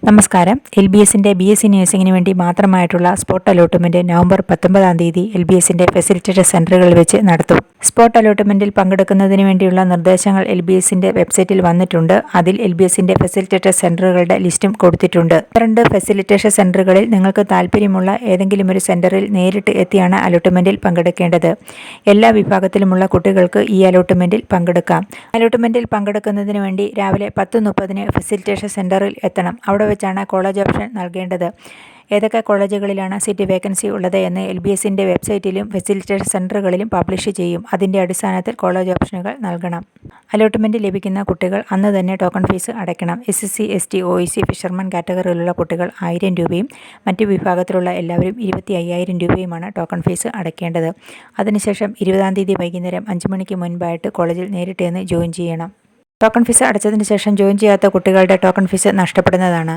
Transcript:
നമസ്കാരം. LBSന്റെ BSc നഴ്സിംഗിന് വേണ്ടി മാത്രമായിട്ടുള്ള spot allotment November 19 LBSന്റെ facilitated സെന്ററുകളിൽ വെച്ച് നടത്തും. സ്പോട്ട് അലോട്ട്മെന്റിൽ പങ്കെടുക്കുന്നതിന് വേണ്ടിയുള്ള നിർദ്ദേശങ്ങൾ LBSന്റെ വെബ്സൈറ്റിൽ വന്നിട്ടുണ്ട്. അതിൽ LBSന്റെ ഫെസിലിറ്റേറ്റഡ് സെന്ററുകളുടെ ലിസ്റ്റും കൊടുത്തിട്ടുണ്ട്. 2 ഫെസിലിറ്റേഷൻ സെന്ററുകളിൽ നിങ്ങൾക്ക് താല്പര്യമുള്ള ഏതെങ്കിലും ഒരു സെന്ററിൽ നേരിട്ട് എത്തിയാണ് അലോട്ട്മെന്റിൽ പങ്കെടുക്കേണ്ടത്. എല്ലാ വിഭാഗത്തിലുമുള്ള കുട്ടികൾക്ക് ഈ അലോട്ട്മെന്റിൽ പങ്കെടുക്കാം. അലോട്ട്മെന്റിൽ പങ്കെടുക്കുന്നതിന് വേണ്ടി രാവിലെ 10:30 ഫെസിലിറ്റേഷൻ സെന്ററിൽ എത്തണം. അവിടെ വെച്ചാണ് കോളേജ് ഓപ്ഷൻ നൽകേണ്ടത്. ഏതൊക്കെ കോളേജുകളിലാണ് സീറ്റ് വേക്കൻസി ഉള്ളത് എന്ന് LBSന്റെ വെബ്സൈറ്റിലും ഫെസിലിറ്റേഷൻ സെന്ററുകളിലും പബ്ലിഷ് ചെയ്യും. അതിൻ്റെ അടിസ്ഥാനത്തിൽ കോളേജ് ഓപ്ഷനുകൾ നൽകണം. അലോട്ട്മെന്റ് ലഭിക്കുന്ന കുട്ടികൾ അന്ന് തന്നെ ടോക്കൺ ഫീസ് അടയ്ക്കണം. SC, ST, OEC, ഫിഷർമാൻ കാറ്റഗറിയിലുള്ള കുട്ടികൾ 1000 രൂപയും മറ്റു വിഭാഗത്തിലുള്ള എല്ലാവരും 25,000 രൂപയുമാണ് ടോക്കൺ ഫീസ് അടയ്ക്കേണ്ടത്. അതിനുശേഷം 20-ാം തീയതി വൈകുന്നേരം 5 മണിക്ക് മുൻപായിട്ട് കോളേജിൽ നേരിട്ട് ചെന്ന് ജോയിൻ ചെയ്യണം. ടോക്കൺ ഫീസ് അടച്ചതിന് ശേഷം ജോയിൻ ചെയ്യാത്ത കുട്ടികളുടെ ടോക്കൺ ഫീസ് നഷ്ടപ്പെടുന്നതാണ്.